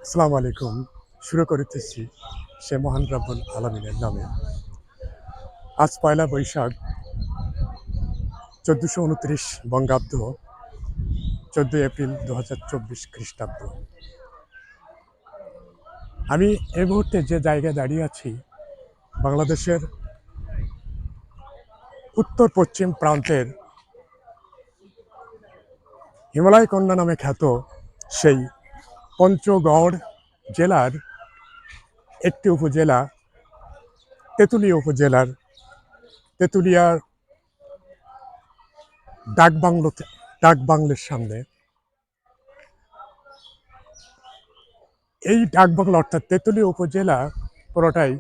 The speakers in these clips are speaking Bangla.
আসসালামু আলাইকুম। শুরু করিতেছি সে মহান রব্বুল আলামিনের নামে। আজ পয়লা বৈশাখ ১৪২৯ বঙ্গাব্দ, ১৪ এপ্রিল ২০২৪ খ্রিস্টাব্দ। আমি এই মুহূর্তে যে জায়গায় দাঁড়িয়ে আছি, বাংলাদেশের উত্তর পশ্চিম প্রান্তের হিমালয় কন্যা নামে খ্যাত সেই পঞ্চগড় জেলার একটি উপজেলা, তেঁতুলিয়া উপজেলার তেঁতুলিয়ার ডাকবাংলোর সামনে। এই ডাকবাংলো অর্থাৎ তেঁতুলিয়া উপজেলা পুরোটাই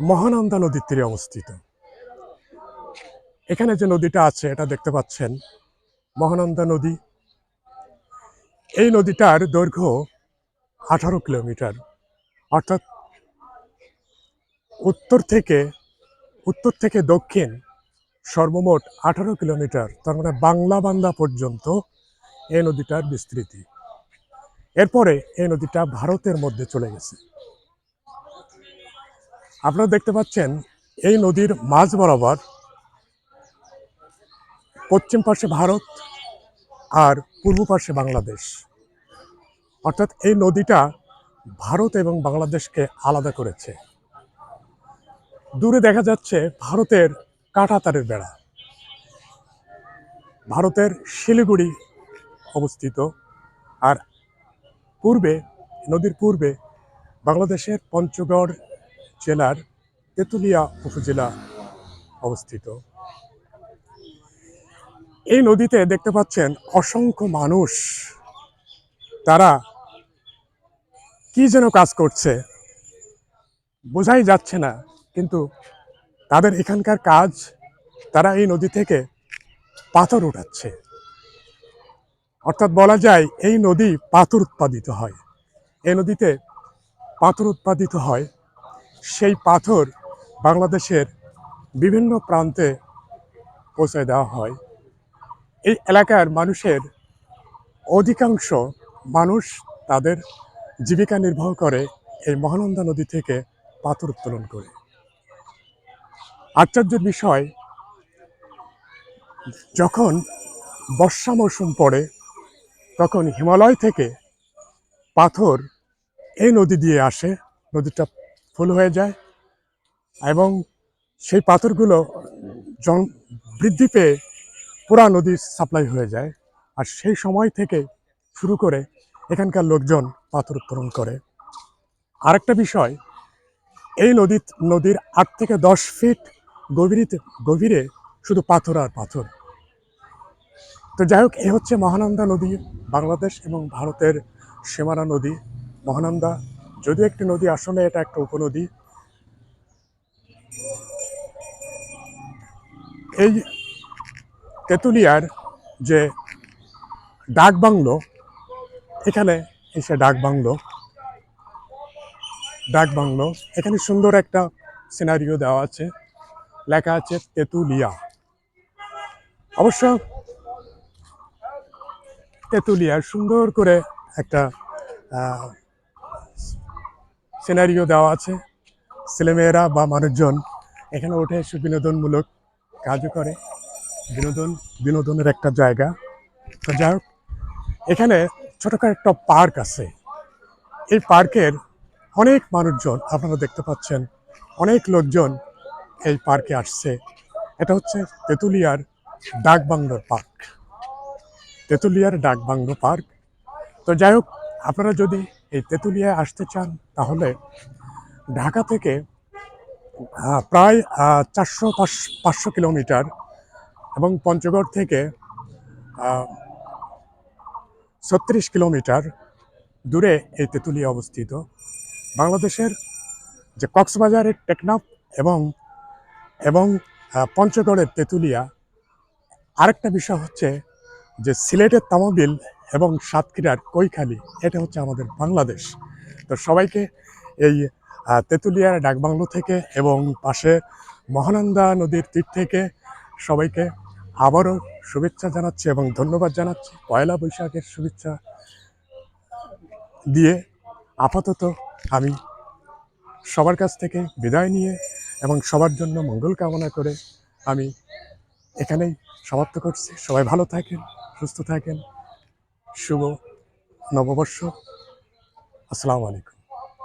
মহানন্দা নদীর তীরে অবস্থিত। এখানে যে নদীটা আছে এটা দেখতে পাচ্ছেন, মহানন্দা নদী। এই নদীটার দৈর্ঘ্য 18 কিলোমিটার, অর্থাৎ উত্তর থেকে দক্ষিণ সর্বমোট 18 কিলোমিটার। তার মানে বাংলা বান্দা পর্যন্ত এই নদীটার বিস্তৃতি। এরপরে এই নদীটা ভারতের মধ্যে চলে গেছে। আপনারা দেখতে পাচ্ছেন এই নদীর মাঝ বরাবর পশ্চিম পাশে ভারত আর পূর্ব পাশে বাংলাদেশ। অর্থাৎ এই নদীটা ভারত এবং বাংলাদেশকে আলাদা করেছে। দূরে দেখা যাচ্ছে ভারতের কাঁটাতারের বেড়া, ভারতের শিলিগুড়ি অবস্থিত। আর নদীর পূর্বে বাংলাদেশের পঞ্চগড় জেলার তেঁতুলিয়া উপজেলা অবস্থিত। এই নদীতে দেখতে পাচ্ছেন অসংখ্য মানুষ, তারা কি যেন কাজ করছে, বোঝাই যাচ্ছে না, কিন্তু তাদের এখানকার কাজ, তারা এই নদী থেকে পাথর উঠাচ্ছে। অর্থাৎ বলা যায় এই নদী পাথর উৎপাদিত হয়। এই নদীতে পাথর উৎপাদিত হয়, সেই পাথর বাংলাদেশের বিভিন্ন প্রান্তে পৌঁছে দেওয়া হয়। এই এলাকার মানুষের অধিকাংশ মানুষ তাদের জীবিকা নির্বাহ করে এই মহানন্দা নদী থেকে পাথর উত্তোলন করে। আশ্চর্যের বিষয়, যখন বর্ষা মৌসুম পড়ে তখন হিমালয় থেকে পাথর এই নদী দিয়ে আসে, নদীটা ফুল হয়ে যায় এবং সেই পাথরগুলো বৃদ্ধি পেয়ে পুরা নদী সাপ্লাই হয়ে যায়। আর সেই সময় থেকে শুরু করে এখানকার লোকজন পাথর উত্তোলন করে। আরেকটা বিষয়, এই নদীর 8 থেকে 10 ফিট গভীরে শুধু পাথর আর পাথর। তো যাই হোক, এ হচ্ছে মহানন্দা নদী, বাংলাদেশ এবং ভারতের সীমানা নদী। মহানন্দা যদিও একটি নদী, আসলে এটা একটা উপনদী। এই তেঁতুলিয়ার যে ডাকবাংলো, এখানে এসে ডাকবাংলো এখানে সুন্দর একটা সিনারিও দেওয়া আছে, লেখা আছে তেঁতুলিয়া। অবশ্য তেঁতুলিয়ার সুন্দর করে একটা সিনারিও দেওয়া আছে। ছেলেমেয়েরা বা মানুষজন এখানে উঠে এসে বিনোদনমূলক কাজও করে। বিনোদনের একটা জায়গা। তো যাই হোক, এখানে ছোটখাটো একটা পার্ক আছে। এই পার্কের অনেক মানুষজন আপনারা দেখতে পাচ্ছেন, অনেক লোকজন এই পার্কে আসছে। এটা হচ্ছে তেঁতুলিয়ার ডাকবাংলো পার্ক। তো যাই হোক, আপনারা যদি এই তেঁতুলিয়ায় আসতে চান তাহলে ঢাকা থেকে প্রায় 500 কিলোমিটার এবং পঞ্চগড় থেকে 36 কিলোমিটার দূরে এই তেঁতুলিয়া অবস্থিত। বাংলাদেশের যে কক্সবাজারের টেকনাফ এবং এবং পঞ্চগড়ের তেঁতুলিয়া। আরেকটা বিষয় হচ্ছে যে সিলেটের তামাবিল এবং সাতক্ষীরার কৈখালী, এটা হচ্ছে আমাদের বাংলাদেশ। তো সবাইকে এই তেঁতুলিয়ার ডাকবাংলো থেকে এবং পাশে মহানন্দা নদীর তীর থেকে সবাইকে আবারও শুভেচ্ছা জানাচ্ছি এবং ধন্যবাদ জানাচ্ছি। পয়লা বৈশাখের শুভেচ্ছা দিয়ে আপাতত আমি সবার কাছ থেকে বিদায় নিয়ে এবং সবার জন্য মঙ্গল কামনা করে আমি এখানেই সমাপ্ত করছি। সবাই ভালো থাকেন, সুস্থ থাকেন। শুভ নববর্ষ। আসসালামু আলাইকুম।